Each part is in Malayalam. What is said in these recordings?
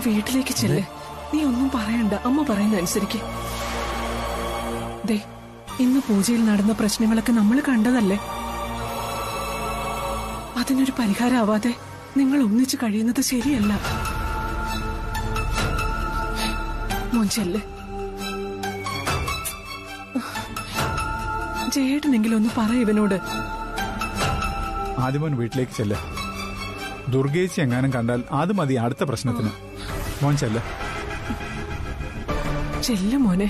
വീട്ടിലേക്ക് ചെല്ലേ. നീ ഒന്നും പറയണ്ട, അമ്മ പറയുന്ന അനുസരിക്ക്. ദേ, ഇന്ന് പൂജയിൽ നടന്ന പ്രശ്നങ്ങളൊക്കെ നമ്മൾ കണ്ടതല്ലേ. അതിനൊരു പരിഹാരമാവാതെ നിങ്ങൾ ഒന്നിച്ചു കഴിയുന്നത് ശരിയല്ല. മോഞ്ചല്ലേ, ജയേട്ടനെങ്കിലും ഒന്ന് പറ ഇവനോട്. ആദ്യമോൻ വീട്ടിലേക്ക് ചെല്ല. ദുർഗേച്ചി എങ്ങാനും കണ്ടാൽ അത് മതി അടുത്ത പ്രശ്നത്തിന്. മോൻ ചെല്ല. ചെല്ല മോനെ.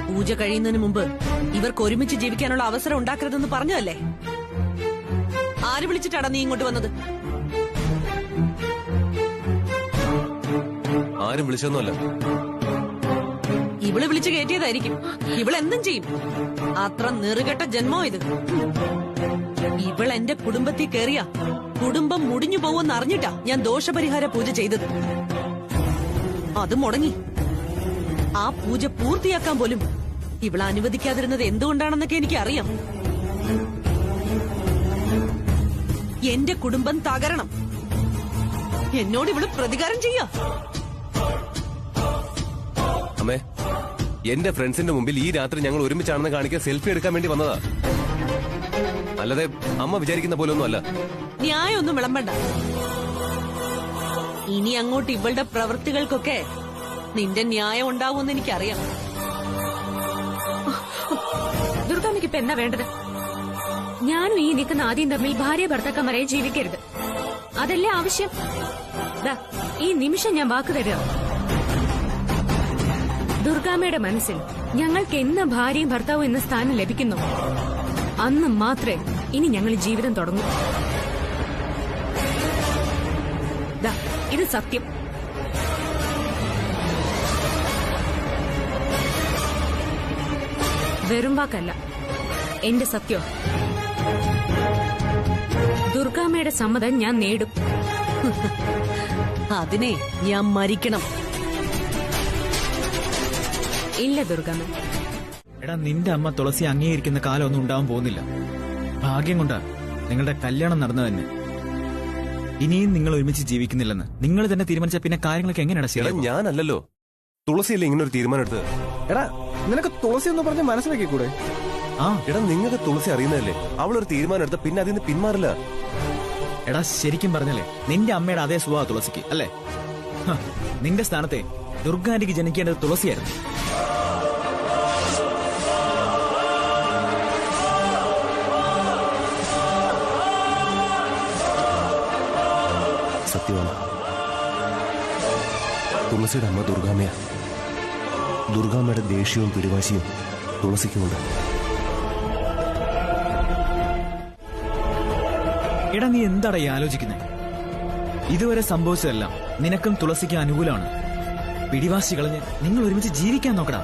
പൂജ കഴിയുന്നതിന് മുമ്പ് ഇവർക്ക് ഒരുമിച്ച് ജീവിക്കാനുള്ള അവസരം ഉണ്ടാക്കരുതെന്ന് പറഞ്ഞതല്ലേ? ആര് വിളിച്ചിട്ടാണ് നീ ഇങ്ങോട്ട് വന്നത്? ആരും വിളിച്ചൊന്നുമല്ല. ഇവള് വിളിച്ചു കയറ്റിയതായിരിക്കും. ഇവളെന്തും ചെയ്യും. അത്ര നെറുകെട്ട ജന്മോ ഇത്. ഇവൾ എന്റെ കുടുംബത്തിൽ കേറിയ കുടുംബം മുടിഞ്ഞു പോവെന്ന് അറിഞ്ഞിട്ടാ ഞാൻ ദോഷപരിഹാര പൂജ ചെയ്തത്. അത് മുടങ്ങി. ആ പൂജ പൂർത്തിയാക്കാൻ പോലും ഇവളെ അനുവദിക്കാതിരുന്നത് എന്തുകൊണ്ടാണെന്നൊക്കെ എനിക്ക് അറിയാം. എന്റെ കുടുംബം തകരണം. എന്നോട് ഇവള് പ്രതികാരം ചെയ്യാ. അമ്മേ, എന്റെ ഫ്രണ്ട്സിന്റെ മുമ്പിൽ ഈ രാത്രി ഞങ്ങൾ ഒരുമിച്ചാണെന്ന് കാണിക്കാൻ സെൽഫി എടുക്കാൻ വേണ്ടി വന്നതാ. അല്ലാതെ അമ്മ വിചാരിക്കുന്ന പോലെ ഒന്നും അല്ല. ന്യായമൊന്നും വിളമ്പണ്ട. ഇനി അങ്ങോട്ട് ഇവളുടെ പ്രവൃത്തികൾക്കൊക്കെ നിന്റെ ന്യായം ഉണ്ടാവുമെന്ന് എനിക്കറിയാം. ദുർഗാമ്മയ്ക്ക് ഇപ്പൊ എന്താ വേണ്ടത്? ഞാനും ഈ നിൽക്കുന്ന ആദ്യം തമ്മിൽ ഭാര്യ ഭർത്താക്കന്മാരെ ജീവിക്കരുത്. അതല്ലേ ആവശ്യം? ഈ നിമിഷം ഞാൻ വാക്ക് തരാം. ദുർഗാമ്മയുടെ മനസ്സിൽ ഞങ്ങൾക്ക് എന്ന് ഭാര്യയും ഭർത്താവും എന്ന സ്ഥാനം ലഭിക്കുന്നു, അന്ന് മാത്രമേ ഇനി ഞങ്ങൾ ജീവിതം തുടങ്ങൂ. ഇത് സത്യം. വെറും വാക്കല്ല, എന്റെ സത്യം. ദുർഗാമ്മയുടെ സമ്മതം ഞാൻ നേടും. അതിനെ ഞാൻ മരിക്കണം. ഇല്ല ദുർഗാമ്മ. എടാ, നിന്റെ അമ്മ തുളസി അംഗീകരിക്കുന്ന കാലമൊന്നും ഉണ്ടാവാൻ പോകുന്നില്ല. ഭാഗ്യം കൊണ്ടാ നിങ്ങളുടെ കല്യാണം നടന്നു തന്നെ. ഇനിയും നിങ്ങൾ ഒരുമിച്ച് ജീവിക്കുന്നില്ലെന്ന് നിങ്ങൾ തന്നെ തീരുമാനിച്ച പിന്നെ കാര്യങ്ങളൊക്കെ എങ്ങനെയാണ് ശരിയാ? ഞാനല്ലല്ലോ, തുളസിയല്ലേ ഇങ്ങനെ ഒരു തീരുമാനം എടുത്തത്. എടാ, നിനക്ക് തുളസി എന്ന് പറഞ്ഞ് മനസ്സിലാക്കി കൂടെ? എടാ, നിങ്ങൾക്ക് തുളസി അറിയുന്നതല്ലേ? അവളൊരു തീരുമാനം എടുത്ത പിന്നെ അതിൽ നിന്ന് പിന്മാറില്ല. എടാ, ശരിക്കും പറഞ്ഞല്ലേ നിന്റെ അമ്മയുടെ അതേ സ്വഭാവ തുളസിക്ക് അല്ലേ? നിന്റെ സ്ഥാനത്തെ ദുർഗാന്റിക്ക് ജനിക്കേണ്ടത് തുളസിയായിരുന്നു. സത്യമാണ്, തുളസിയുടെ അമ്മ ദുർഗാമ്മയാ. ദുർഗാമ്മയുടെ ദേഷ്യവും പിടിവാശിയും തുളസിക്കുമുണ്ട്. എടാ, നീ എന്താടാ ഈ ആലോചിക്കുന്നത്? ഇതുവരെ സംഭവിച്ചതെല്ലാം നിനക്കും തുളസിക്കും അനുകൂലമാണ്. പിടിവാശി കളഞ്ഞ് നിങ്ങൾ ഒരുമിച്ച് ജീവിക്കാൻ നോക്കടാ.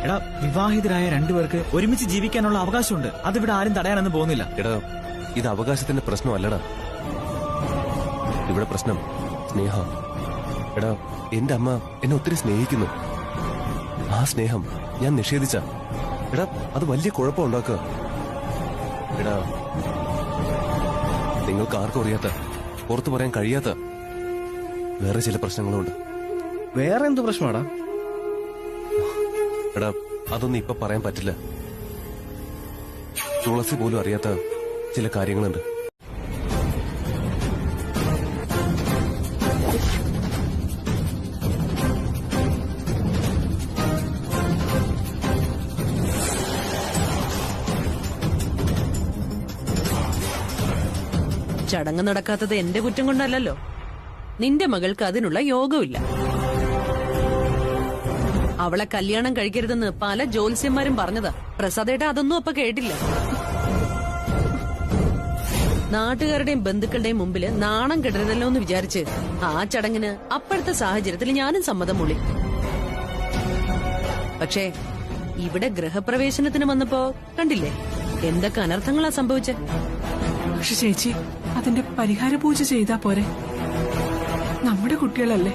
എടാ, വിവാഹിതരായ രണ്ടുപേർക്ക് ഒരുമിച്ച് ജീവിക്കാനുള്ള അവകാശമുണ്ട്. അതിവിടെ ആരും തടയാനൊന്നും പോകുന്നില്ല. എടാ, ഇത് അവകാശത്തിന്റെ പ്രശ്നമല്ലടാ. ഇവിടെ പ്രശ്നം സ്നേഹ. എടാ, എന്റെ അമ്മ എന്നെ ഒത്തിരി സ്നേഹിക്കുന്നു. ആ സ്നേഹം ഞാൻ നിഷേധിച്ച എടാ അത് വലിയ കുഴപ്പമുണ്ടാക്കുക. എടാ, നിങ്ങൾക്ക് ആർക്കും അറിയാത്ത, പുറത്തു പറയാൻ കഴിയാത്ത വേറെ ചില പ്രശ്നങ്ങളുണ്ട്. വേറെ എന്ത് പ്രശ്നമാടാ? എടാ, അതൊന്നും ഇപ്പൊ പറയാൻ പറ്റില്ല. തുളസി പോലും അറിയാത്ത ചില കാര്യങ്ങളുണ്ട്. ചടങ്ങ് നടക്കാത്തത് എന്റെ കുറ്റം കൊണ്ടല്ലോ. നിന്റെ മകൾക്ക് അതിനുള്ള യോഗമില്ല. അവളെ കല്യാണം കഴിക്കരുതെന്ന് പല ജ്യോത്സ്യന്മാരും പറഞ്ഞതാ. പ്രസാദേട്ട അതൊന്നും അപ്പൊ കേട്ടില്ല. നാട്ടുകാരുടെയും ബന്ധുക്കളുടെയും മുമ്പില് നാണം കെടരുതല്ലോ എന്ന് വിചാരിച്ച് ആ ചടങ്ങിന് അപ്പോഴത്തെ സാഹചര്യത്തിൽ ഞാനും സമ്മതം മൂളി. പക്ഷേ ഇവിടെ ഗൃഹപ്രവേശനത്തിന് വന്നപ്പോ കണ്ടില്ലേ എന്തൊക്കെ അനർത്ഥങ്ങളാ സംഭവിച്ചെ. പക്ഷെ ചേച്ചി, അതിന്റെ പരിഹാര പൂജ ചെയ്താ പോരെ? നമ്മുടെ കുട്ടികളല്ലേ.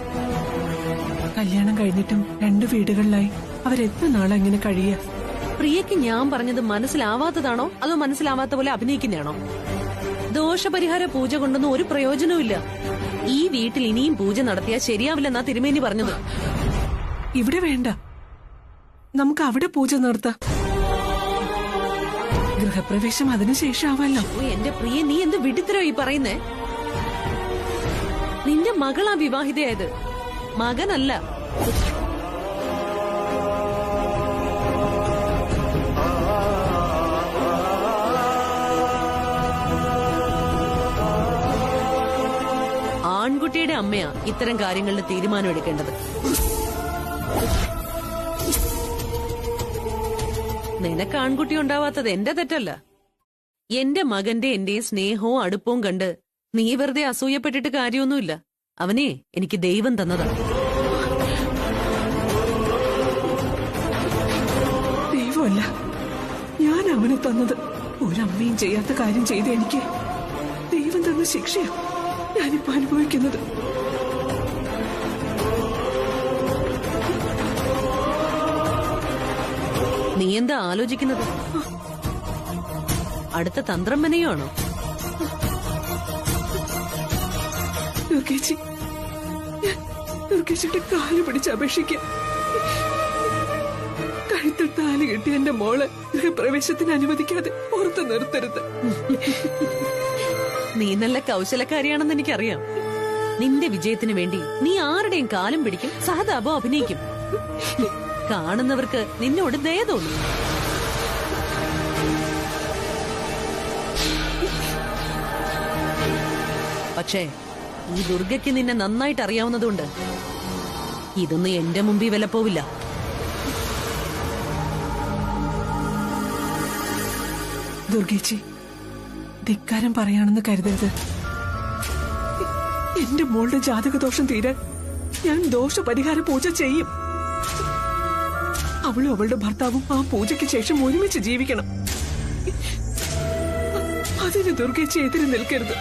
കല്യാണം കഴിഞ്ഞിട്ടും 2 വീടുകളിലായി അവരെത്ര നാളെ ഇങ്ങനെ കഴിയ? പ്രിയക്ക് ഞാൻ പറഞ്ഞത് മനസ്സിലാവാത്തതാണോ അതോ മനസ്സിലാവാത്ത പോലെ അഭിനയിക്കുന്നതാണോ? ദോഷപരിഹാര പൂജ കൊണ്ടൊന്നും ഒരു പ്രയോജനവുമില്ല. ഈ വീട്ടിൽ ഇനിയും പൂജ നടത്തിയാൽ ശരിയാവില്ലെന്നാ തിരുമേനി പറഞ്ഞത്. ഇവിടെ വേണ്ട, നമുക്ക് അവിടെ പൂജ നടത്താം. ഗൃഹപ്രവേശം അതിനുശേഷം ആവാലോ. ഓ, എന്റെ പ്രിയ, നീ എന്ത് വിഡിത്തരോ ഈ പറയുന്നേ? നിന്റെ മകളാ വിവാഹിതയായത്, മകനല്ല. ആൺകുട്ടിയുടെ അമ്മയാ ഇത്തരം കാര്യങ്ങളിൽ തീരുമാനമെടുക്കേണ്ടത്. നിനക്ക് ആൺകുട്ടി ഉണ്ടാവാത്തത് എന്റെ തെറ്റല്ല. എന്റെ മകന്റെ എന്റെയും സ്നേഹവും അടുപ്പവും കണ്ട് നീ വെറുതെ അസൂയപ്പെട്ടിട്ട് കാര്യമൊന്നുമില്ല. അവനെ എനിക്ക് ദൈവം തന്നതാണ്. ദൈവമല്ല, ഞാൻ അവന് തന്നത്. ഒരമ്മയും ചെയ്യാത്ത കാര്യം ചെയ്ത് എനിക്ക് ദൈവം തന്ന ശിക്ഷയാ ഞാനിപ്പോ അനുഭവിക്കുന്നത്. നീ എന്താ ആലോചിക്കുന്നത്? അടുത്ത തന്ത്രം മെനയാണോ? ദുർഗേച്ചിയുടെ കാല് പിടിച്ച് അപേക്ഷിക്കാം. കഴുത്തിൽ താലി കെട്ടി എന്റെ മോളെ ഗൃഹപ്രവേശത്തിന് അനുവദിക്കാതെ പുറത്ത് നിർത്തരുത്. നീ നല്ല കൗശലക്കാരിയാണെന്ന് എനിക്കറിയാം. നിന്റെ വിജയത്തിന് വേണ്ടി നീ ആരുടെയും കാലം പിടിക്കും, സഹതാപം അഭിനയിക്കും. കാണുന്നവർക്ക് നിന്നോട് ദയ തോന്നും. പക്ഷേ ഈ ദുർഗയ്ക്ക് നിന്നെ നന്നായിട്ട് അറിയാവുന്നതുകൊണ്ട് ഇതൊന്നും എന്റെ മുമ്പിൽ വില പോവില്ല. ദുർഗേച്ചി, ധിക്കാരം പറയാണെന്ന് കരുതരുത്. എന്റെ മോളുടെ ജാതകദോഷം തീരാൻ ഞാൻ ദോഷപരിഹാര പൂജ ചെയ്യും. അവളും അവളുടെ ഭർത്താവും ആ പൂജയ്ക്ക് ശേഷം ഒരുമിച്ച് ജീവിക്കണം. അതിന് ദുർഗേച്ചി എതിര് നിൽക്കരുത്.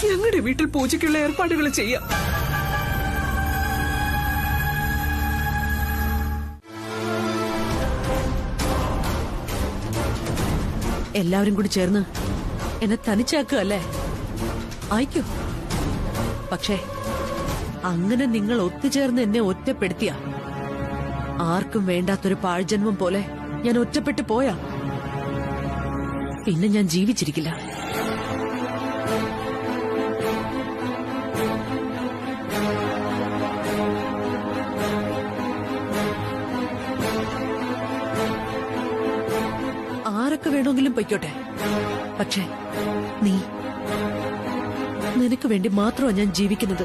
ഞങ്ങളുടെ വീട്ടിൽ പൂജയ്ക്കുള്ള ഏർപ്പാടുകൾ ചെയ്യാം. എല്ലാവരും കൂടി ചേർന്ന് എന്നെ തനിച്ചാക്കുകയല്ലേ? അയക്കൂ. പക്ഷേ അങ്ങനെ നിങ്ങൾ ഒത്തുചേർന്ന് എന്നെ ഒറ്റപ്പെടുത്തിയ ആർക്കും വേണ്ടാത്തൊരു പാഴ്ജന്മം പോലെ ഞാൻ ഒറ്റപ്പെട്ടു പോയാ പിന്നെ ഞാൻ ജീവിച്ചിരിക്കില്ല. ആരൊക്കെ വേണമെങ്കിലും പൊയ്ക്കോട്ടെ, പക്ഷേ നിനക്ക് വേണ്ടി മാത്രമാണ് ഞാൻ ജീവിക്കുന്നത്.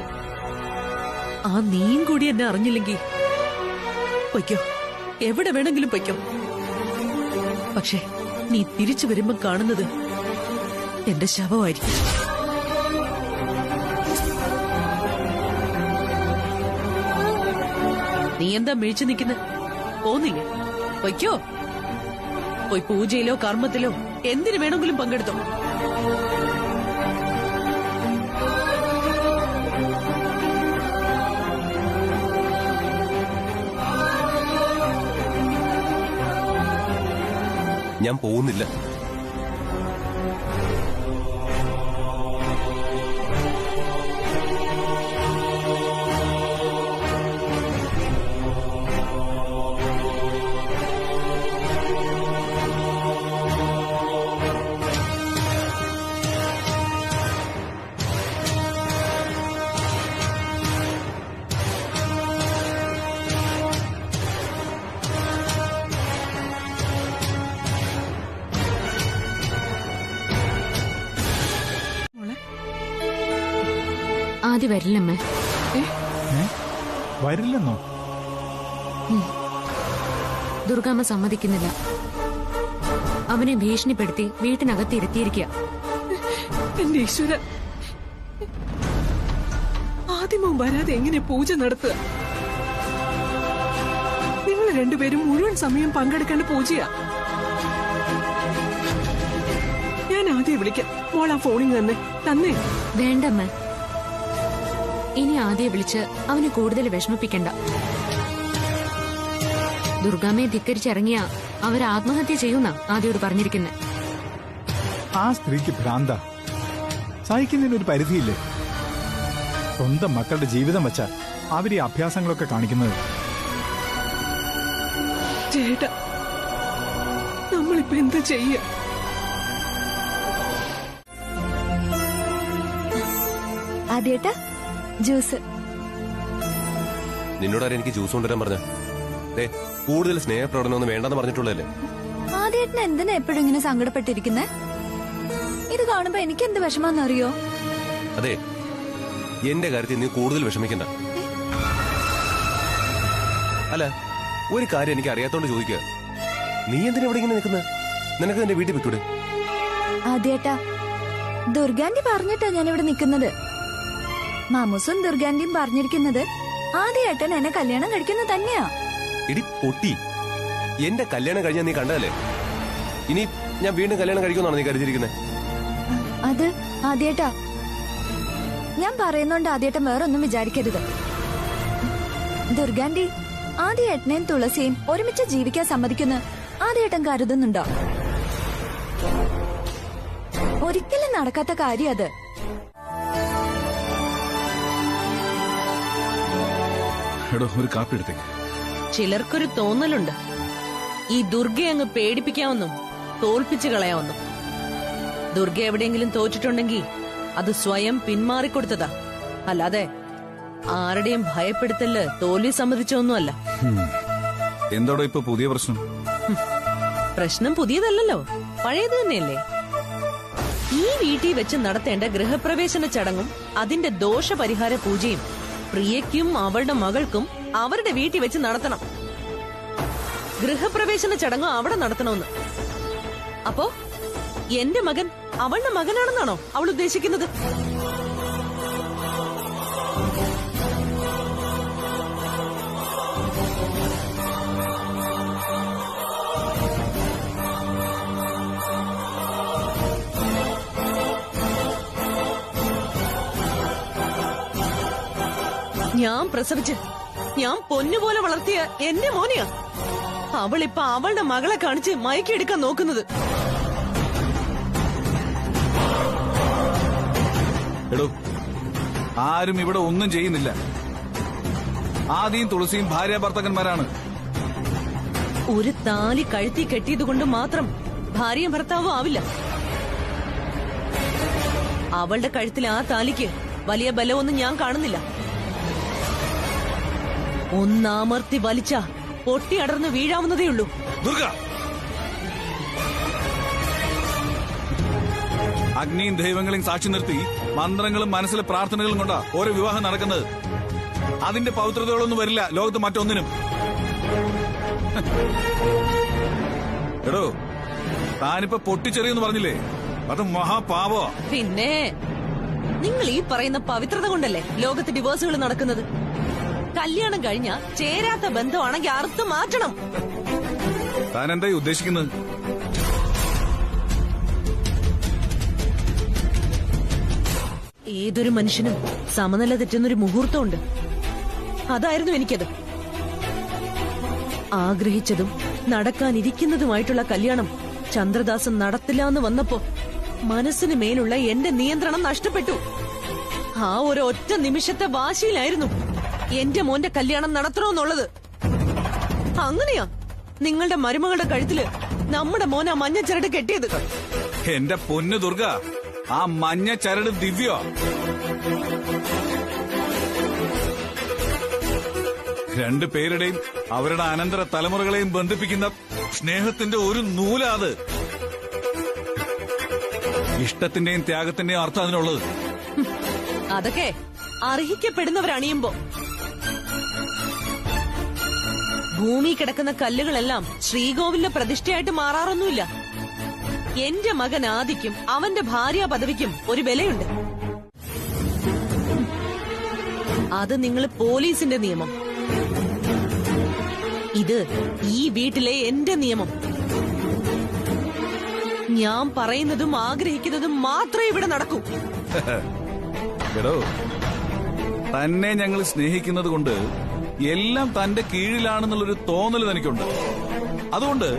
ആ നീയും കൂടി എന്നെ അറിഞ്ഞില്ലെങ്കിൽ പൊയ്ക്കോ, എവിടെ വേണമെങ്കിലും പൊയ്ക്കോ. പക്ഷേ നീ തിരിച്ചു വരുമ്പോ കാണുന്നത് എന്റെ ശവമായിരിക്കും. നീ എന്താ മിഴിച്ചു നിൽക്കുന്നത്? പോന്നില്ലേ? പൊയ്ക്കോ. പോയി പൂജയിലോ കർമ്മത്തിലോ എന്തിനു വേണമെങ്കിലും പങ്കെടുത്തോ. ഞാൻ പോകുന്നില്ല. ആദ്യം വരില്ലമ്മേ. വരില്ലെന്നോ? ദുർഗാമ്മ സമ്മതിക്കുന്നില്ല. അവനെ ഭീഷണിപ്പെടുത്തി വീട്ടിനകത്ത് ഇരുത്തിയിരിക്കുക. എന്റെ ഈശ്വര, ആദ്യമോ വരാതെ എങ്ങനെ പൂജ നടത്തുക? നിങ്ങൾ രണ്ടുപേരും മുഴുവൻ സമയം പങ്കെടുക്കേണ്ട പൂജയാ. ഞാൻ ആദ്യം വിളിക്കാം. മോൾ ആ ഫോണിൽ തന്നെ. വേണ്ടമ്മ, ഇനി ആദ്യം വിളിച്ച് അവനെ കൂടുതൽ വിഷമിപ്പിക്കണ്ട. ദുർഗാമ്മയെ ധിക്കരിച്ചിറങ്ങിയ അവർ ആത്മഹത്യ ചെയ്യുന്ന ആദ്യോട് പറഞ്ഞിരിക്കുന്നത്. ആ സ്ത്രീക്ക് ഭ്രാന്ത. സഹിക്കുന്നതിനൊരു പരിധിയില്ലേ? സ്വന്തം മക്കളുടെ ജീവിതം വച്ചാൽ അവർ ഈ അഭ്യാസങ്ങളൊക്കെ കാണിക്കുന്നത്. ചേട്ടാ, നമ്മളിപ്പോ എന്താ ചെയ്യ? ആദ്യേട്ടാ, ജ്യൂസ്. നിന്നോടാരും എനിക്ക് ജ്യൂസ് കൊണ്ടുവരാൻ പറഞ്ഞ കൂടുതൽ സ്നേഹപ്രകടനമൊന്നും വേണ്ടെന്ന് പറഞ്ഞിട്ടുള്ളതല്ലേ? ആദ്യേട്ടന് എന്തിനാ എപ്പോഴും ഇങ്ങനെ സങ്കടപ്പെട്ടിരിക്കുന്നേ? ഇത് കാണുമ്പോ എനിക്ക് എന്ത് വിഷമാന്നറിയോ? അതെ, എന്റെ കാര്യത്തിൽ നീ കൂടുതൽ വിഷമിക്കണ്ട. അല്ല, ഒരു കാര്യം എനിക്ക് അറിയാത്തോണ്ട് ചോദിക്കുക, നീ എന്തിനാ ഇവിടെ ഇങ്ങനെ നിൽക്കുന്നത്? നിനക്ക് എന്റെ വീട്ടിൽ വെക്കൂടെ? ആദ്യേട്ടാ, ദുർഗാന്റി പറഞ്ഞിട്ടാ ഞാൻ ഇവിടെ നിൽക്കുന്നത്. മാമൂസും ദുർഗാന്റിയും പറഞ്ഞിരിക്കുന്നത് ആദ്യേട്ടൻ എന്നെ കല്യാണം കഴിക്കുന്നത് തന്നെയാ. ഇടി പൊട്ടി, എന്റെ കല്യാണം കഴിഞ്ഞാൽ നീ കണ്ടതല്ലേ? ഇനി ഞാൻ വീണ്ടും കല്യാണം കഴിക്കുമെന്നാണ് നീ കരുതിയിരിക്കുന്നത്? അത് ആദ്യേട്ടാ, ഞാൻ പറയുന്നോണ്ട് ആദ്യേട്ടൻ വേറൊന്നും വിചാരിക്കരുത്. ദുർഗാന്റി ആദ്യേട്ടനെയും തുളസിയും ഒരുമിച്ച് ജീവിക്കാൻ സമ്മതിക്കുന്ന ആദ്യേട്ടൻ കരുതുന്നുണ്ടോ? ഒരിക്കലും നടക്കാത്ത കാര്യം അത്. ഒരു കാപ്പി എടുത്തേക്ക്. ചിലർക്കൊരു തോന്നലുണ്ട്, ഈ ദുർഗയെ അങ്ങ് പേടിപ്പിക്കാമെന്നും തോൽപ്പിച്ചു കളയാമെന്നും. ദുർഗ എവിടെയെങ്കിലും തോറ്റിട്ടുണ്ടെങ്കിൽ അത് സ്വയം പിന്മാറിക്കൊടുത്തതാ, അല്ലാതെ ആരുടെയും ഭയപ്പെടുത്തല് തോൽവി സമ്മതിച്ചൊന്നുമല്ല. എന്താടോ ഇപ്പൊ പുതിയ പ്രശ്നം? പ്രശ്നം പുതിയതല്ലല്ലോ, പഴയത് തന്നെയല്ലേ. ഈ വീട്ടിൽ വെച്ച് നടത്തേണ്ട ഗൃഹപ്രവേശന ചടങ്ങും അതിന്റെ ദോഷപരിഹാര പൂജയും പ്രിയയ്ക്കും അവളുടെ മകൾക്കും അവരുടെ വീട്ടിൽ വെച്ച് നടത്തണം. ഗൃഹപ്രവേശന ചടങ്ങും അവിടെ നടത്തണമെന്ന്. അപ്പോ എന്റെ മകൻ അവളുടെ മകനാണെന്നാണോ അവൾ ഉദ്ദേശിക്കുന്നത്? ഞാൻ പ്രസവിച്ച് ഞാൻ പൊന്നുപോലെ വളർത്തിയ എന്റെ മോനെയാ അവളിപ്പോ അവളുടെ മകളെ കാണിച്ച് മയക്കെടുക്കാൻ നോക്കുന്നത്. എടോ, ആരും ഇവിടെ ഒന്നും ചെയ്യുന്നില്ല. ആദിയും തുളസിയും ഭാര്യ ഭർത്താക്കന്മാരാണ്. ഒരു താലി കഴുത്തി കെട്ടിയത് കൊണ്ട് മാത്രം ഭാര്യയും ഭർത്താവും ആവില്ല. അവളുടെ കഴുത്തിൽ ആ താലിക്ക് വലിയ ബലമൊന്നും ഞാൻ കാണുന്നില്ല. ഒന്നാമർത്തി വലിച്ച പൊട്ടി അടർന്ന് വീഴാവുന്നതേയുള്ളൂ. ദുർഗ, അഗ്നിയും ദൈവങ്ങളെയും സാക്ഷി നിർത്തി മന്ത്രങ്ങളും മനസ്സിലെ പ്രാർത്ഥനകളും കൊണ്ടാ ഓരോ വിവാഹം നടക്കുന്നത്. അതിന്റെ പവിത്രതകളൊന്നും വരില്ല ലോകത്ത് മറ്റൊന്നിനും. എടോ, താനിപ്പോ പൊട്ടിച്ചെറിയെന്ന് പറഞ്ഞില്ലേ, അത് മഹാപാപോ. പിന്നെ നിങ്ങൾ ഈ പറയുന്ന പവിത്രത കൊണ്ടല്ലേ ലോകത്ത് ഡിവോഴ്സുകൾ നടക്കുന്നത്? കല്യാണം കഴിഞ്ഞ ചേരാത്ത ബന്ധമാണെങ്കിൽ അറുത്ത് മാറ്റണം. താൻ എന്തായി ഉദ്ദേശിക്കുന്നത്? ഏതൊരു മനുഷ്യനും സമനില തെറ്റുന്നൊരു മുഹൂർത്തമുണ്ട്. അതായിരുന്നു എനിക്കത്. ആഗ്രഹിച്ചതും നടക്കാനിരിക്കുന്നതുമായിട്ടുള്ള കല്യാണം ചന്ദ്രദാസൻ നടത്തില്ല എന്ന് വന്നപ്പോ മനസ്സിന് മേലുള്ള എന്റെ നിയന്ത്രണം നഷ്ടപ്പെട്ടു. ആ ഒരു ഒറ്റ നിമിഷത്തെ വാശിയിലായിരുന്നു എന്റെ മോന്റെ കല്യാണം നടത്തണമെന്നുള്ളത്. അങ്ങനെയാ നിങ്ങളുടെ മരുമകളുടെ കഴുത്തില് നമ്മുടെ മോൻ ആ മഞ്ഞ ചരട് കെട്ടിയത്. എന്റെ പൊന്നു ദുർഗ, ആ മഞ്ഞ ചരട് ദിവ്യോ. രണ്ടു പേരുടെയും അവരുടെ അനന്തര തലമുറകളെയും ബന്ധിപ്പിക്കുന്ന സ്നേഹത്തിന്റെ ഒരു നൂലാത്. ഇഷ്ടത്തിന്റെയും ത്യാഗത്തിന്റെയും അർത്ഥം അതിനുള്ളത്. അതൊക്കെ അർഹിക്കപ്പെടുന്നവരണിയുമ്പോ. ഭൂമി കിടക്കുന്ന കല്ലുകളെല്ലാം ശ്രീകോവിലിന്റെ പ്രതിഷ്ഠയായിട്ട് മാറാറൊന്നുമില്ല. എന്റെ മകൻ ആദിക്കും അവന്റെ ഭാര്യ പദവിക്കും ഒരു വിലയുണ്ട്. അത് നിങ്ങൾ പോലീസിന്റെ നിയമം, ഇത് ഈ വീട്ടിലെ എന്റെ നിയമം. ഞാൻ പറയുന്നതും ആഗ്രഹിക്കുന്നതും മാത്രമേ ഇവിടെ നടക്കൂ. എടോ, തന്നെ ഞങ്ങൾ സ്നേഹിക്കുന്നത് കൊണ്ട് എല്ലാം തന്റെ കീഴിലാണെന്നുള്ളൊരു തോന്നൽ തനിക്കുണ്ട്. അതുകൊണ്ട്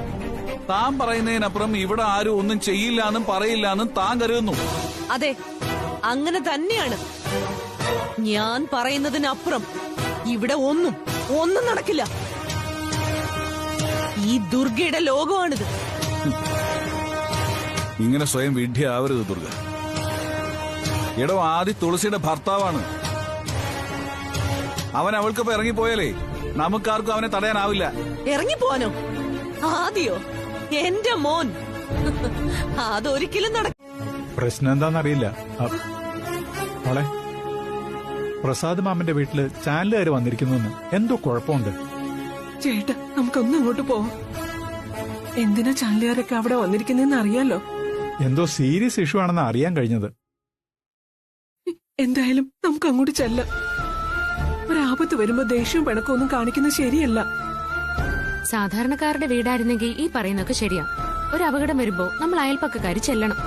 താൻ പറയുന്നതിനപ്പുറം ഇവിടെ ആരും ഒന്നും ചെയ്യില്ല എന്നും പറയില്ല എന്നും താൻ കരുതുന്നു. അതെ, അങ്ങനെ തന്നെയാണ്. ഞാൻ പറയുന്നതിനപ്പുറം ഇവിടെ ഒന്നും നടക്കില്ല. ഈ ദുർഗയുടെ ലോകമാണിത്. ഇങ്ങനെ സ്വയം വിഡ്ഢിയാവരുത് ദുർഗ. എടോ, ആദി തുളസിയുടെ ഭർത്താവാണ്. അവൻ അവൾക്കൊപ്പം ഇറങ്ങിപ്പോയാലേ നമുക്കാർക്കും അവനെ തടയാനാവില്ല. ഇറങ്ങിപ്പോവാനോ? ആദിയോ? എന്റെ മോൻ അതൊരിക്കലും നടക്കും. പ്രശ്നം എന്താണെന്നറിയില്ല. മോളെ, പ്രസാദ് മാമന്റെ വീട്ടില് ചാനലുകാര് വന്നിരിക്കുന്നു. എന്തോ കുഴപ്പമുണ്ട്. ചേട്ടാ, നമുക്കൊന്നും അങ്ങോട്ട് പോവാം. എന്തിനാ ചാനലുകാരൊക്കെ അവിടെ വന്നിരിക്കുന്നതെന്ന് അറിയാലോ. എന്തോ സീരിയസ് ഇഷ്യൂ ആണെന്ന് അറിയാൻ കഴിഞ്ഞത്. എന്തായാലും നമുക്ക് അങ്ങോട്ട് ചെല്ലാം. ഒരാപത്ത് വരുമ്പോ ദേഷ്യവും പിണക്കമൊന്നും കാണിക്കുന്നത് ശരിയല്ല. സാധാരണക്കാരുടെ വീടായിരുന്നെങ്കിൽ ഈ പറയുന്നൊക്കെ ശരിയാ. ഒരു അപകടം വരുമ്പോ നമ്മൾ അയൽപ്പക്കക്കാര് ചെല്ലണം.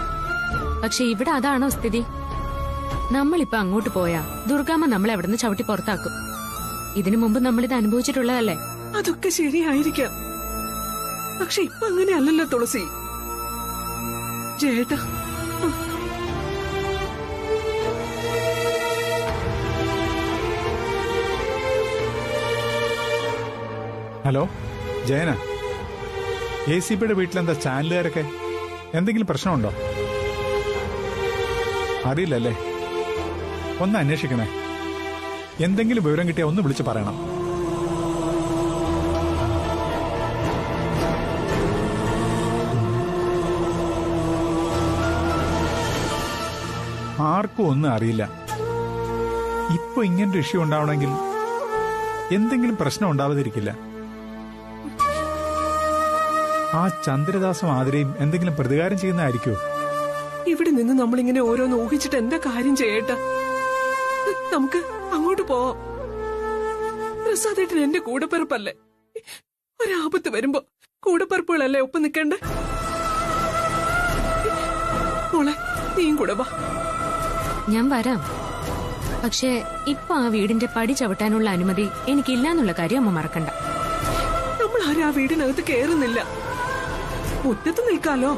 പക്ഷെ ഇവിടെ അതാണോ സ്ഥിതി? നമ്മളിപ്പോ അങ്ങോട്ട് പോയാ ദുർഗാമ്മ നമ്മളെ അവിടുന്ന് ചവിട്ടി പുറത്താക്കും. ഇതിനു മുമ്പ് നമ്മളിത് അനുഭവിച്ചിട്ടുള്ളതല്ലേ. അതൊക്കെ ശരിയായിരിക്കാം. പക്ഷെ ഇപ്പൊ അങ്ങനെയല്ലല്ലോ തുളസി. ചേട്ടാ, ഹലോ ജയന, ACPയുടെ വീട്ടിലെന്താ ചാനലുകാരൊക്കെ? എന്തെങ്കിലും പ്രശ്നമുണ്ടോ? അറിയില്ലല്ലേ? ഒന്ന് അന്വേഷിക്കണേ. എന്തെങ്കിലും വിവരം കിട്ടിയാൽ ഒന്ന് വിളിച്ച് പറയണം. ആർക്കും ഒന്നും അറിയില്ല. ഇപ്പൊ ഇങ്ങനൊരു ഇഷ്യൂ ഉണ്ടാവണമെങ്കിൽ എന്തെങ്കിലും പ്രശ്നം ഉണ്ടാവാതിരിക്കില്ല. ആ ചന്ദ്രദാസും ആതിരയും എന്തെങ്കിലും പ്രതികാരം ചെയ്യുന്നതായിരിക്കോ? ഇവിടെ നിന്ന് നമ്മളിങ്ങനെ ഓരോന്ന് ഊഹിച്ചിട്ട് എന്താ കാര്യം ചെയ്യട്ട? നമുക്ക് അങ്ങോട്ട് പോവാം. പ്രസാദേട്ടൻ എന്റെ കൂടെപ്പിറപ്പല്ലേ. ഒരാപത്ത് വരുമ്പോ കൂടെപ്പിറപ്പുകളല്ലേ ഒപ്പം നിൽക്കണ്ടേ? മോളെ, നീയും കൂടെ വാ. ഞാൻ വരാം. പക്ഷേ ഇപ്പൊ ആ വീടിന്റെ പടി ചവിട്ടാനുള്ള അനുമതി എനിക്കില്ലാന്നുള്ള കാര്യം അമ്മ മറക്കണ്ട. നമ്മൾ ആരും ആ വീടിനകത്ത് കയറുന്നില്ല. മുറ്റത്ത് നിൽക്കാലോ.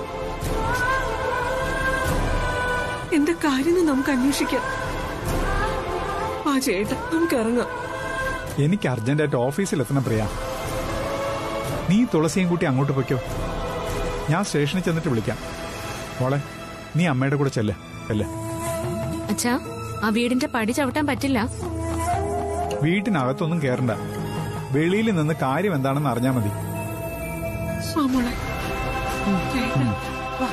എന്താ കാര്യം നമുക്ക് അന്വേഷിക്കാം. ആ ചേട്ടാ, നമുക്ക് ഇറങ്ങാം. എനിക്ക് അർജന്റായിട്ട് ഓഫീസിലെത്തണം പ്രിയ. നീ തുളസിയും കൂട്ടി അങ്ങോട്ട് പൊയ്ക്കോ. ഞാൻ സ്റ്റേഷനിൽ ചെന്നിട്ട് വിളിക്കാം. മോളെ, നീ അമ്മയുടെ കൂടെ ചെല്ലേ. അച്ഛാ, ആ വീടിന്റെ പടി ചവിട്ടാൻ പറ്റില്ല. വീട്ടിനകത്തൊന്നും കേറണ്ട. വെളിയിൽ നിന്ന് കാര്യം എന്താണെന്ന് അറിഞ്ഞാ മതി. ആ മോളെ, ചേട്ടാ, വാ.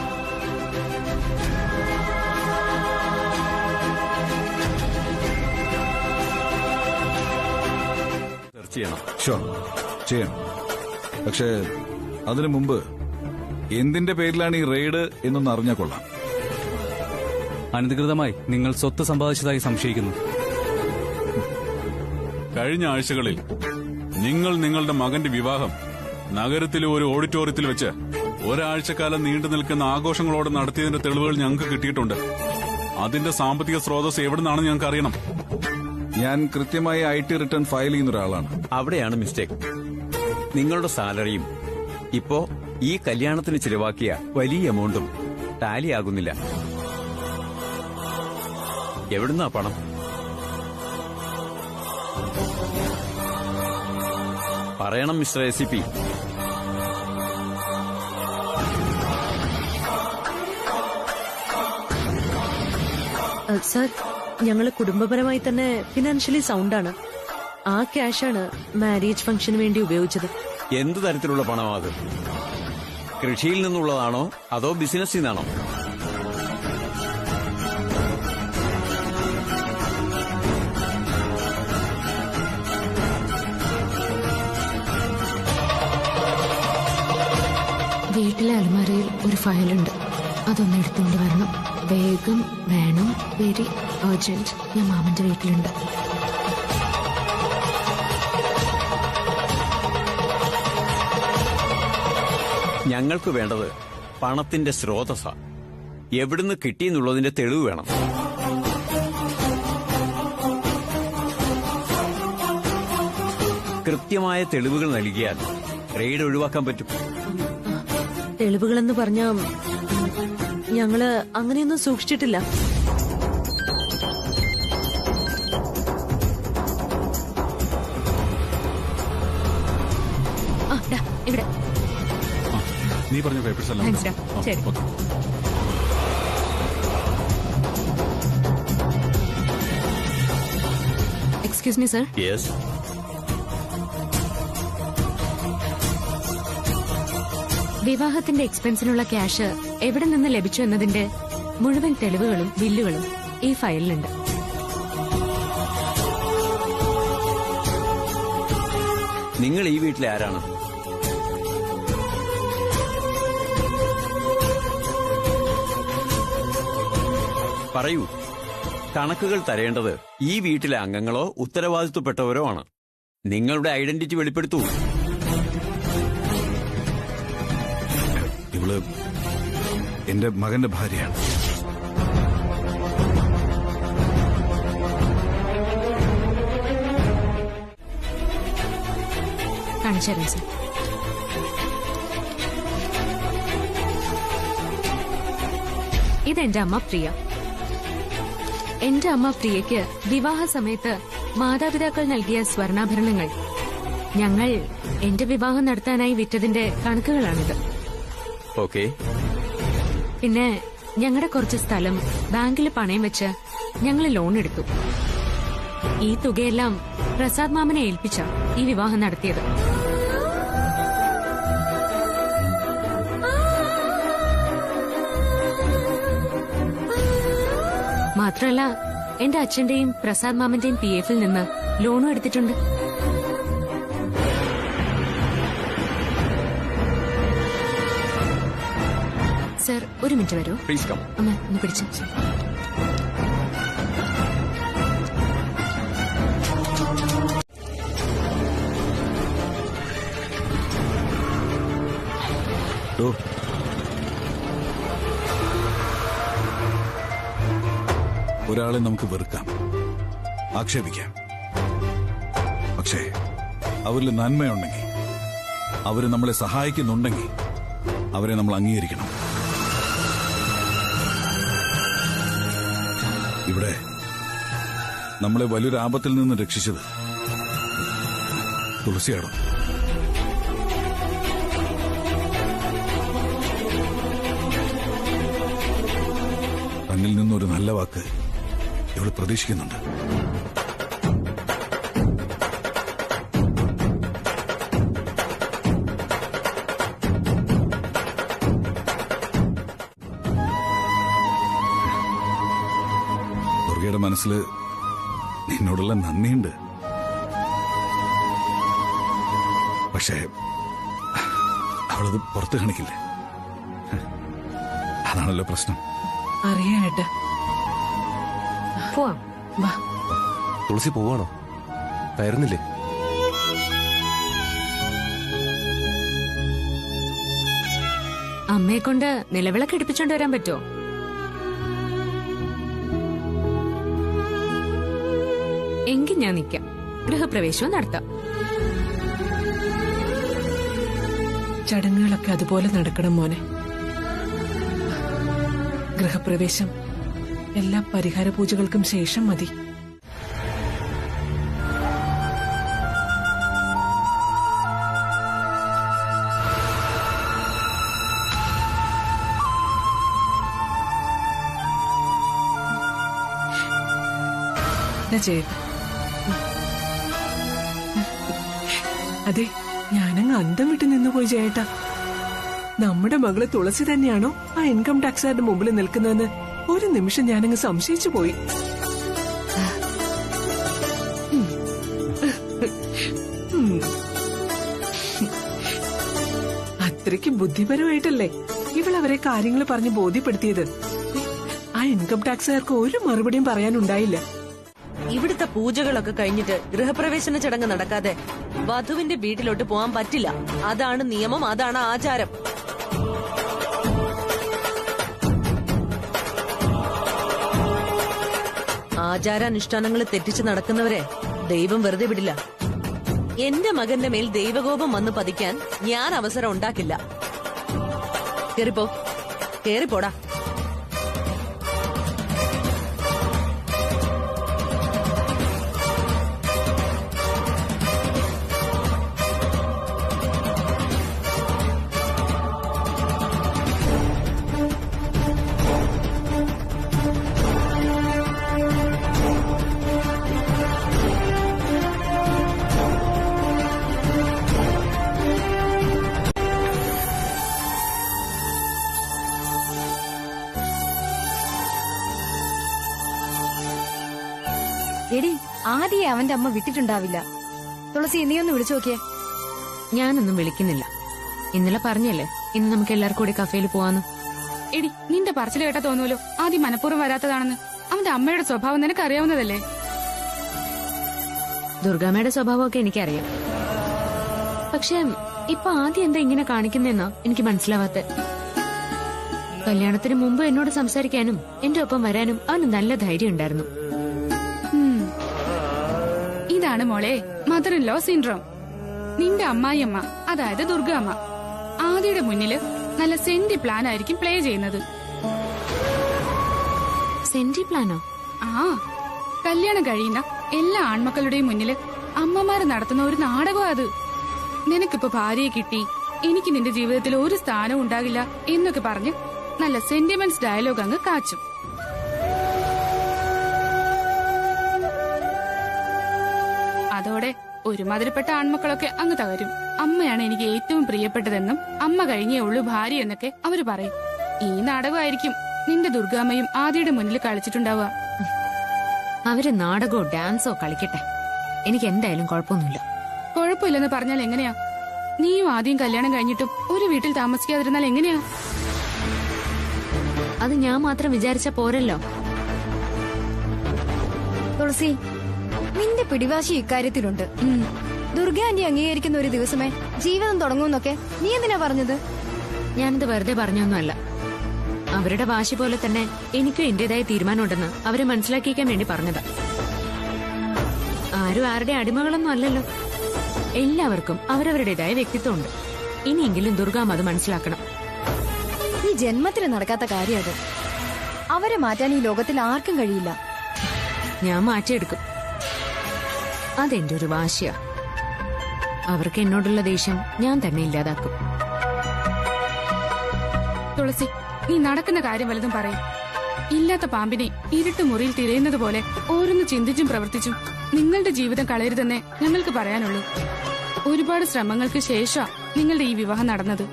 ചെയ്യാം. പക്ഷേ അതിനു മുമ്പ് എന്തിന്റെ പേരിലാണ് ഈ റെയ്ഡ് എന്നൊന്ന് അറിഞ്ഞാൽ കൊള്ളാം. അനധികൃതമായി നിങ്ങൾ സ്വത്ത് സമ്പാദിച്ചതായി സംശയിക്കുന്നു. കഴിഞ്ഞ ആഴ്ചകളിൽ നിങ്ങൾ നിങ്ങളുടെ മകന്റെ വിവാഹം നഗരത്തിലെ ഒരു ഓഡിറ്റോറിയത്തിൽ വെച്ച് ഒരാഴ്ചക്കാലം നീണ്ടു നിൽക്കുന്ന ആഘോഷങ്ങളോടെ നടത്തിയതിന്റെ തെളിവുകൾ ഞങ്ങൾക്ക് കിട്ടിയിട്ടുണ്ട്. അതിന്റെ സാമ്പത്തിക സ്രോതസ് എവിടെ നിന്നാണെന്ന് ഞങ്ങൾക്ക് അറിയണം. ഞാൻ കൃത്യമായി IT റിട്ടേൺ ഫയൽ ചെയ്യുന്ന ഒരാളാണ്. അവിടെയാണ് മിസ്റ്റേക്ക്. നിങ്ങളുടെ സാലറിയും ഇപ്പോ ഈ കല്യാണത്തിന് ചിലവാക്കിയ വലിയ എമൗണ്ടും ടാലി ആകുന്നില്ല. എവിടുന്നാ പണം? പറയണം മിസ്റ്റർ ACP. സർ, ഞങ്ങള് കുടുംബപരമായി തന്നെ ഫിനാൻഷ്യലി സൗണ്ടാണ്. ആ ക്യാഷാണ് മാരേജ് ഫംഗ്ഷന് വേണ്ടി ഉപയോഗിച്ചത്. എന്ത് തരത്തിലുള്ള പണമാ അത്? കൃഷിയിൽ നിന്നുള്ളതാണോ അതോ ബിസിനസ്സിൽ നിന്നാണോ? വീട്ടിലെ അലമാരയിൽ ഒരു ഫയലുണ്ട്. അതൊന്ന് എടുത്തുകൊണ്ട് വരണം. വേഗം വേണം. Very urgent. ഞാൻ മാമന്റെ വീട്ടിലുണ്ട്. ഞങ്ങൾക്ക് വേണ്ടത് പണത്തിന്റെ സ്രോതസ്സ. എവിടുന്ന് കിട്ടിയെന്നുള്ളതിന്റെ തെളിവ് വേണം. കൃത്യമായ തെളിവുകൾ നൽകിയാൽ റെയ്ഡ് ഒഴിവാക്കാൻ പറ്റും. തെളിവുകളെന്ന് പറഞ്ഞ ഞങ്ങള് അങ്ങനെയൊന്നും സൂക്ഷിച്ചിട്ടില്ല. ഇവിടെ നീ പറഞ്ഞ പേപ്പേഴ്സ് എല്ലാം താങ്ക്സ് ഡാ. ശരി. Excuse me sir. യെസ്. വിവാഹത്തിന്റെ എക്സ്പെൻസിനുള്ള ക്യാഷ് എവിടെ നിന്ന് ലഭിച്ചു എന്നതിന്റെ മുഴുവൻ തെളിവുകളും ബില്ലുകളും ഈ ഫയലിലുണ്ട്. നിങ്ങൾ ഈ വീട്ടിലെ ആരാണ്? പറയൂ. കണക്കുകൾ തരേണ്ടത് ഈ വീട്ടിലെ അംഗങ്ങളോ ഉത്തരവാദിത്വപ്പെട്ടവരോ ആണ്. നിങ്ങളുടെ ഐഡന്റിറ്റി വെളിപ്പെടുത്തൂ. ഇവള് എന്റെ മകന്റെ ഭാര്യയാണ്. കാണിച്ചു തരാം സർ. ഇതെന്റെ അമ്മ പ്രിയ. എന്റെ അമ്മ പ്രിയയ്ക്ക് വിവാഹ സമയത്ത് മാതാപിതാക്കൾ നൽകിയ സ്വർണ്ണാഭരണങ്ങൾ ഞങ്ങൾ എന്റെ വിവാഹം നടത്താനായി വിറ്റതിന്റെ കണക്കുകളാണിത്. ഓക്കെ. പിന്നെ ഞങ്ങളുടെ കുറച്ച് സ്ഥലം ബാങ്കിൽ പണയം വെച്ച് ഞങ്ങൾ ലോൺ എടുത്തു. ഈ തുകയെല്ലാം പ്രസാദ് മാമനെ ഏൽപ്പിച്ച ഈ വിവാഹം നടത്തിയത്. മാത്രമല്ല എന്റെ അച്ഛന്റെയും പ്രസാദ് മാമന്റെയും PF ൽ നിന്ന് ലോണും എടുത്തിട്ടുണ്ട്. സർ ഒരു മിനിറ്റ് വരൂ. Please come. അമ്മ ഒന്ന് പിടിച്ചു. ഒരാളെ നമുക്ക് വെറുക്കാം, ആക്ഷേപിക്കാം. പക്ഷേ അവരിൽ നന്മയുണ്ടെങ്കിൽ, അവര് നമ്മളെ സഹായിക്കുന്നുണ്ടെങ്കിൽ അവരെ നമ്മൾ അംഗീകരിക്കണം. ഇവിടെ നമ്മളെ വലിയൊരു ആപത്തിൽ നിന്ന് രക്ഷിച്ചത് തുളസിയാടോ. തന്നിൽ നിന്നൊരു നല്ല വാക്ക് ഇവൾ പ്രതീക്ഷിക്കുന്നുണ്ട്. ദുർഗയുടെ മനസ്സിൽ നിന്നോടുള്ള നന്ദിയുണ്ട്. പക്ഷേ അവളത് പുറത്തു കാണിക്കില്ല. അതാണല്ലോ പ്രശ്നം. അറിയാട്ട. പോവാം. വാ. തുളസി പോവാണോ? കയറുന്നില്ലേ? അമ്മയെ കൊണ്ട് നിലവിളക്ക് എടുപ്പിച്ചോണ്ട് വരാൻ പറ്റുമോ? എങ്കിൽ ഞാൻ നിൽക്കാം. ഗൃഹപ്രവേശവും നടത്താം. ചടങ്ങുകളൊക്കെ അതുപോലെ നടക്കണം മോനെ. ഗൃഹപ്രവേശം എല്ലാ പരിഹാര പൂജകൾക്കും ശേഷം മതി. അതെ, ഞാനങ്ങ് അന്തം വിട്ട് നിന്നുപോയി ചേട്ടാ. നമ്മുടെ മകള് തുളസി തന്നെയാണോ ആ ഇൻകം ടാക്സുകാരുടെ മുമ്പിൽ നിൽക്കുന്നതെന്ന് ഒരു നിമിഷം ഞാനങ്ങ് സംശയിച്ചു പോയി. അത്രയ്ക്ക് ബുദ്ധിപരമായിട്ടല്ലേ ഇവളവരെ കാര്യങ്ങൾ പറഞ്ഞ് ബോധ്യപ്പെടുത്തിയത്. ആ ഇൻകം ടാക്സുകാർക്ക് ഒരു മറുപടിയും പറയാനുണ്ടായില്ല. ഇവിടുത്തെ പൂജകളൊക്കെ കഴിഞ്ഞിട്ട് ഗൃഹപ്രവേശന ചടങ്ങ് നടക്കാതെ വധുവിന്റെ വീട്ടിലോട്ട് പോകാൻ പറ്റില്ല. അതാണ് നിയമം, അതാണ് ആചാരം. ആചാരാനുഷ്ഠാനങ്ങൾ തെറ്റിച്ച് നടക്കുന്നവരെ ദൈവം വെറുതെ വിടില്ല. എന്റെ മകന്റെ മേൽ ദൈവകോപം വന്ന് പതിക്കാൻ ഞാൻ അവസരം ഉണ്ടാക്കില്ല. കേറിപ്പോടാ. എടി, ആദ്യേ അവന്റെ അമ്മ വിട്ടിട്ടുണ്ടാവില്ല. തുളസി, നീ ഒന്ന് വിളിച്ചു നോക്കിയേ. ഞാനൊന്നും വിളിക്കുന്നില്ല. ഇന്നലെ പറഞ്ഞല്ലേ ഇന്ന് നമുക്ക് എല്ലാവർക്കും കൂടി കഫേയിൽ പോവാന്ന്. എടി, നിന്റെ പറച്ചിൽ കേട്ടാ തോന്നുമല്ലോ ആദ്യം മനഃപൂർവ്വം വരാത്തതാണെന്ന്. അവന്റെ അമ്മയുടെ സ്വഭാവം നിനക്ക് അറിയാവുന്നതല്ലേ? ദുർഗാമ്മയുടെ സ്വഭാവമൊക്കെ എനിക്കറിയാം. പക്ഷെ ഇപ്പൊ ആദ്യം എന്താ ഇങ്ങനെ കാണിക്കുന്നെന്നാ എനിക്ക് മനസ്സിലാവാത്ത. കല്യാണത്തിന് മുമ്പ് എന്നോട് സംസാരിക്കാനും എന്റെ ഒപ്പം വരാനും അവന് നല്ല ധൈര്യം ഉണ്ടായിരുന്നു. ഇതാണ് മോളെ മദർ ഇൻ ലോ സിൻഡ്രോം. നിന്റെ അമ്മായിയമ്മ, അതായത് ദുർഗാമ്മ, ആദിയുടെ മുന്നില് നല്ല സെന്റി പ്ലാൻ ആയിരിക്കും പ്ലേ ചെയ്യുന്നത്. സെന്റി പ്ലാനോ? ആ, കല്യാണം കഴിയുന്ന എല്ലാ ആൺമക്കളുടെയും മുന്നില് അമ്മമാര് നടത്തുന്ന ഒരു നാടകം അത്. നിനക്കിപ്പോ ഭാര്യയെ കിട്ടി, എനിക്ക് നിന്റെ ജീവിതത്തിൽ ഒരു സ്ഥാനവും ഉണ്ടാകില്ല എന്നൊക്കെ പറഞ്ഞ് നല്ല സെന്റിമെന്റ്സ് ഡയലോഗ് അങ്ങ് കാച്ചും. അതോടെ ഒരുമാതിരിപ്പെട്ട ആൺമക്കളൊക്കെ അങ്ങ് തകരും. അമ്മയാണ് എനിക്ക് ഏറ്റവും പ്രിയപ്പെട്ടതെന്നും അമ്മ കഴിഞ്ഞേ ഉള്ളൂ ഭാര്യ എന്നൊക്കെ അവര് പറയും. ഈ നാടകമായിരിക്കും നിന്റെ ദുർഗാമ്മയും ആദിയുടെ മുന്നിൽ കളിച്ചിട്ടുണ്ടാവുക. അവര് നാടകമോ ഡാൻസോ കളിക്കട്ടെ, എനിക്ക് എന്തായാലും കുഴപ്പമൊന്നുമില്ല. കുഴപ്പമില്ലെന്ന് പറഞ്ഞാൽ എങ്ങനെയാ? നീയും ആദ്യം കല്യാണം കഴിഞ്ഞിട്ടും ഒരു വീട്ടിൽ താമസിക്കാതിരുന്നാൽ എങ്ങനെയാ? അത് ഞാൻ മാത്രം വിചാരിച്ച പോരല്ലോ. തുളസി, നിന്റെ പിടിവാശി ഇക്കാര്യത്തിലുണ്ട്. ദുർഗ ആന്റി അംഗീകരിക്കുന്ന ഒരു ദിവസമേ ജീവിതം തുടങ്ങുമെന്നൊക്കെ നീ എന്തിനാ പറഞ്ഞത്? ഞാനിത് വെറുതെ പറഞ്ഞൊന്നുമല്ല. അവരുടെ വാശി പോലെ തന്നെ എനിക്കും എന്റേതായ തീരുമാനമുണ്ടെന്ന് അവരെ മനസ്സിലാക്കിക്കാൻ വേണ്ടി പറഞ്ഞതാ. ആരും ആരുടെ അടിമകളൊന്നും അല്ലല്ലോ. എല്ലാവർക്കും അവരവരുടേതായ വ്യക്തിത്വമുണ്ട്. ഇനിയെങ്കിലും ദുർഗാമ്മ അത് മനസ്സിലാക്കണം. ഈ ജന്മത്തിൽ നടക്കാത്ത കാര്യം അത്. അവരെ മാറ്റാൻ ഈ ലോകത്തിൽ ആർക്കും കഴിയില്ല. ഞാൻ മാറ്റിയെടുക്കും. അതെന്റെ ഒരു വാശിയാ. അവർക്ക് എന്നോടുള്ള ദേഷ്യം ഞാൻ തന്നെ ഇല്ലാതാക്കും. തുളസി, നീ നടക്കുന്ന കാര്യം വലുതും പറയും. ഇല്ലാത്ത പാമ്പിനെ ഇരുട്ട് മുറിയിൽ തിരയുന്നത് പോലെ ഓരോന്ന് ചിന്തിച്ചും പ്രവർത്തിച്ചും നിങ്ങളുടെ ജീവിതം കളയരുതെന്നേ ഞങ്ങൾക്ക് പറയാനുള്ളൂ. ഒരുപാട് ശ്രമങ്ങൾക്ക് ശേഷമാ നിങ്ങളുടെ ഈ വിവാഹം നടന്നത്.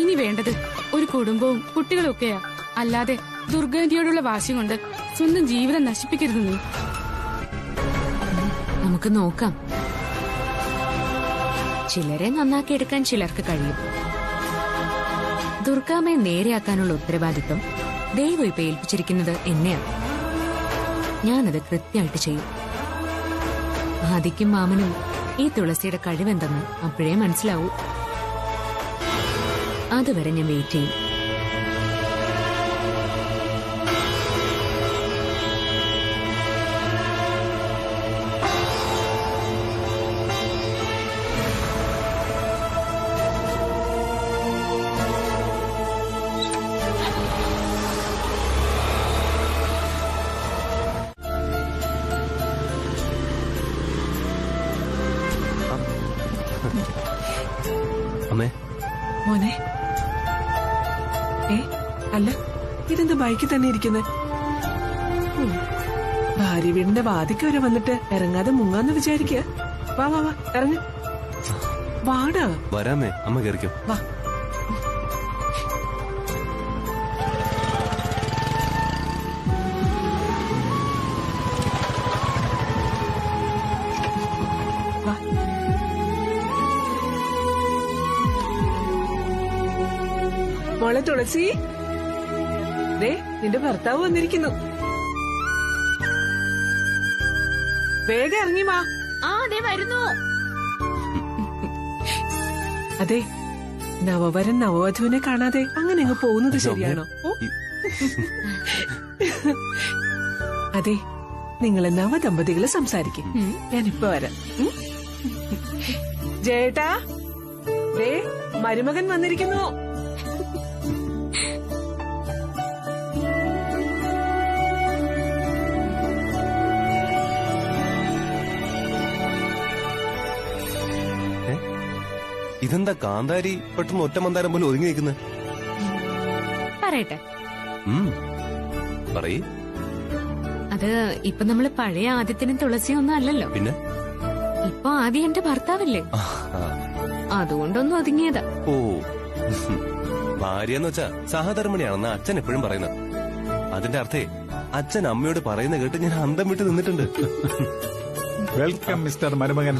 ഇനി വേണ്ടത് ഒരു കുടുംബവും കുട്ടികളും ഒക്കെയാ. അല്ലാതെ ദുർഗാന്റിയോടുള്ള വാശി കൊണ്ട് സ്വന്തം ജീവിതം നശിപ്പിക്കരുത് നീ. നമുക്ക് നോക്കാം. ചിലരെ നന്നാക്കിയെടുക്കാൻ ചിലർക്ക് കഴിയും. ദുർഗാമ്മയെ നേരെയാക്കാനുള്ള ഉത്തരവാദിത്വം ദൈവം ഇപ്പൊ ഏൽപ്പിച്ചിരിക്കുന്നത് എന്നെയാണ്. ഞാനത് കൃത്യമായിട്ട് ചെയ്യും. ആദിക്കും മാമനും ഈ തുളസിയുടെ കഴിവെന്തെന്ന് അപ്പോഴേ മനസ്സിലാവൂ. അതുവരെ ഞാൻ വെയിറ്റ് ചെയ്യും. അമ്മേ. മോനെ, അല്ല, ഇതെന്ത് ബൈക്കിൽ തന്നെ ഇരിക്കുന്നത്? ഭാര്യ വീടിന്റെ വാതിക്ക് വരെ വന്നിട്ട് ഇറങ്ങാതെ മുങ്ങാന്ന് വിചാരിക്കുക. വാ വാ വാ, ഇറങ്ങ. വാടാ. വരാമേ, അമ്മ കയറിക്കോ. വാ. മോളെ തുളസി, ദേ നിന്റെ ഭർത്താവ് വന്നിരിക്കുന്നു. വേഗം ഇറങ്ങി വാ. വരുന്നു. അതെ, നവവരൻ നവവധുവിനെ കാണാതെ അങ്ങനെ അങ്ങ് പോകുന്നത് ശരിയാണോ? അതെ, നിങ്ങളെ നവദമ്പതികള് സംസാരിക്കും. ഞാനിപ്പോ വരാം. ജയേട്ടാ, ദേ മരുമകൻ വന്നിരിക്കുന്നു. ഇതെന്താ കാന്താരി പെട്ടെന്ന് ഒറ്റ മന്ദാരം പോലെ ഒതുങ്ങി നിൽക്കുന്നത്? പറയട്ടെ. പറയ്. അത് ഇപ്പൊ നമ്മള് പഴയ ആദ്യത്തിനും തുളസിയും ഒന്നും അല്ലല്ലോ. പിന്നെ ഇപ്പൊ ആദ്യം എന്റെ ഭർത്താവല്ലേ, അതുകൊണ്ടൊന്നും ഒതുങ്ങിയതാ. ഓ, ഭാര്യ എന്ന് വെച്ചാ സഹധർമ്മിണിയാണെന്ന് അച്ഛൻ എപ്പോഴും പറയുന്നത്. അതിന്റെ അർത്ഥേ അച്ഛൻ അമ്മയോട് പറയുന്ന കേട്ട് ഞാൻ അന്തം വിട്ട് നിന്നിട്ടുണ്ട്. വെൽക്കം മിസ്റ്റർ മരുമകൻ.